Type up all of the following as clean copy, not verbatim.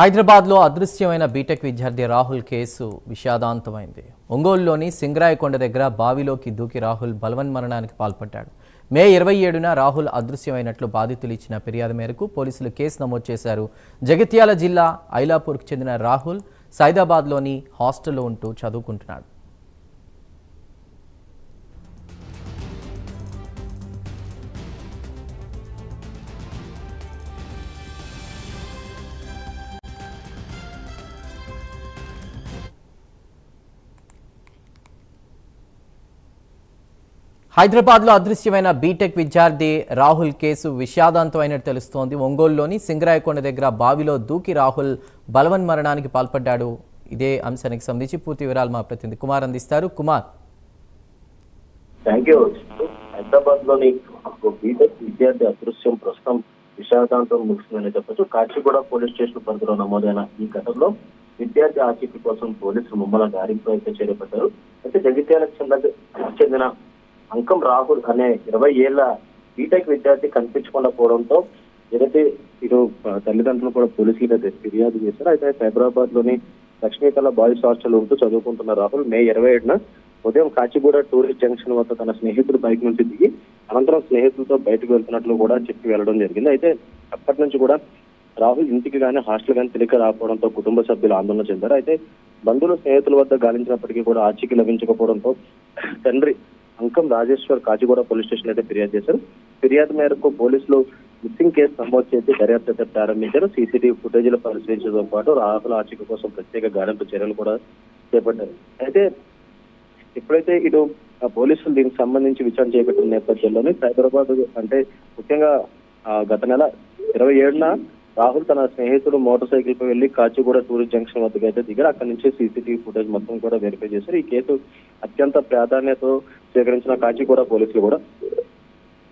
హైదరాబాద్లో అదృశ్యమైన బీటెక్ విద్యార్థి రాహుల్ కేసు విషాదాంతమైంది. ఒంగోలులోని సింగరాయకొండ దగ్గర బావిలోకి దూకి రాహుల్ బలవన్మరణానికి పాల్పడ్డాడు. మే 27న రాహుల్ అదృశ్యమైనట్లు బాధితులు ఇచ్చిన ఫిర్యాదు మేరకు పోలీసులు కేసు నమోదు చేశారు. జగిత్యాల జిల్లా ఐలాపూర్కు చెందిన రాహుల్ సైదాబాద్లోని హాస్టల్లో ఉంటూ చదువుకుంటున్నాడు. హైదరాబాద్లో అదృశ్యమైన బీటెక్ విద్యార్థి రాహుల్ కేసు విషాదాంతమైనట్టు తెలుస్తోంది. ఒంగోలులోని సింగరాయకొండ దగ్గర బావిలో దూకి రాహుల్ బలవన్మరణానికి పాల్పడ్డాడు. ఇదే అంశానికి సంబంధించి పూర్తి వివరాలు మా ప్రతినిధి కుమార్ అందిస్తారు. Kumar, thank you. హైదరాబాద్ లోని బీటెక్ విద్యార్థి అదృశ్యం ప్రస్తుతం విషాదాంతం ముగిసిందని చెప్పొచ్చు. కాచిగూడ పోలీస్ స్టేషన్ పరిధిలో నమోదైన ఈ ఘటనలో విద్యార్థి ఆచూకీ కోసం పోలీసులు ముమ్మల గారింపు అయితే చేపట్టారు. అయితే జగిత్యాలకు చెందిన అంకం రాహుల్ అనే 20 ఏళ్ల బీటెక్ విద్యార్థి కనిపించకుండా పోవడంతో ఏదైతే ఇటు తల్లిదండ్రులు కూడా పోలీసులు అయితే ఫిర్యాదు చేశారు. అయితే హైదరాబాద్ లోని లక్ష్మీకళ బాయ్స్ హాస్టల్ ఉంటూ చదువుకుంటున్న రాహుల్ మే 27న ఉదయం కాచిగూడ టూరిస్ట్ జంక్షన్ వద్ద తన స్నేహితుడు బైక్ నుంచి దిగి అనంతరం స్నేహితులతో బయటకు వెళ్తున్నట్లు కూడా చెప్పి వెళ్లడం జరిగింది. అయితే అప్పటి నుంచి కూడా రాహుల్ ఇంటికి కానీ హాస్టల్ కానీ తెలియక రాకపోవడంతో కుటుంబ సభ్యులు ఆందోళన చెందారు. అయితే బంధువులు స్నేహితుల వద్ద గాలించినప్పటికీ కూడా ఆచూకీ లభించకపోవడంతో తండ్రి అంకం రాజేశ్వర్ కాచిగూడ పోలీస్ స్టేషన్ అయితే ఫిర్యాదు చేశారు. ఫిర్యాదు మేరకు పోలీసులు మిస్సింగ్ కేసు నమోదు చేసి దర్యాప్తు అయితే ప్రారంభించారు. సీసీటీవీ ఫుటేజీలు పరిశీలించడంతో పాటు రాహుల్ ఆచూకీ కోసం ప్రత్యేక గాలింపు చర్యలు కూడా చేపట్టారు. అయితే ఎప్పుడైతే ఇటు పోలీసులు దీనికి సంబంధించి విచారణ చేపట్టిన నేపథ్యంలోనే హైదరాబాద్ అంటే ముఖ్యంగా గత నెల 27న రాహుల్ తన స్నేహితుడు మోటార్ సైకిల్ పై వెళ్లి కాచిగూడ టూరిస్ట్ జంక్షన్ వద్దకు అయితే దిగారు. అక్కడి నుంచి సీసీటీవీ ఫుటేజ్ మొత్తం కూడా వెరిఫై చేశారు. ఈ కేసు అత్యంత ప్రాధాన్యత సేకరించిన కాచిగూడ పోలీసులు కూడా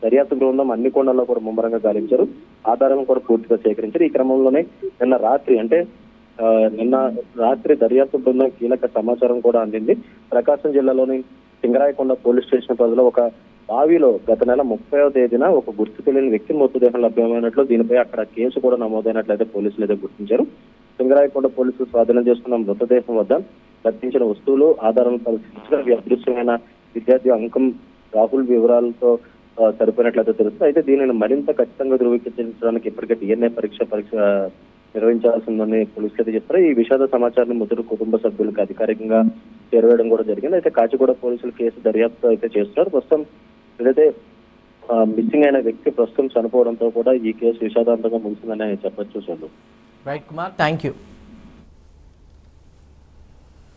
దర్యాప్తు బృందం అన్ని కోణాల్లో కూడా ముమ్మరంగా గాలించారు. ఆధారం కూడా పూర్తిగా సేకరించారు. ఈ క్రమంలోనే నిన్న రాత్రి దర్యాప్తు బృందం కీలక సమాచారం కూడా అందింది. ప్రకాశం జిల్లాలోని సింగరాయకొండ పోలీస్ స్టేషన్ పరిధిలో ఒక బావిలో గత నెల 30వ తేదీన ఒక గుర్తు తెలియని వ్యక్తి మృతదేహం లభ్యమైనట్లు, దీనిపై అక్కడ కేసు కూడా నమోదైనట్లయితే పోలీసులు అయితే గుర్తించారు. సింగరాయకొండ పోలీసులు స్వాధీనం చేసుకున్న మృతదేహం వద్ద లభించిన వస్తువులు ఆధారాలను పరిశీలించిన అదృశ్యమైన విద్యార్థి అంకం రాహుల్ వివరాలతో సరిపోయినట్లయితే తెలుస్తుంది. అయితే దీనిని మరింత ఖచ్చితంగా ధృవీకరించడానికి ఇప్పటికే DNA పరీక్ష నిర్వహించాల్సిందని పోలీసులు అయితే చెప్పారు. ఈ విషాద సమాచారాన్ని ముగ్గురు కుటుంబ సభ్యులకు అధికారికంగా చేరవేయడం కూడా జరిగింది. అయితే కాచిగూడ పోలీసులు కేసు దర్యాప్తు అయితే చేస్తున్నారు. ప్రస్తుతం ఏదైతే మిస్సింగ్ అయిన వ్యక్తి ప్రస్తుతం చనిపోవడంతో కూడా ఈ కేసు విషాదాంతంగా ముగిసిందని చెప్పొచ్చు. Right Kumar, thank you.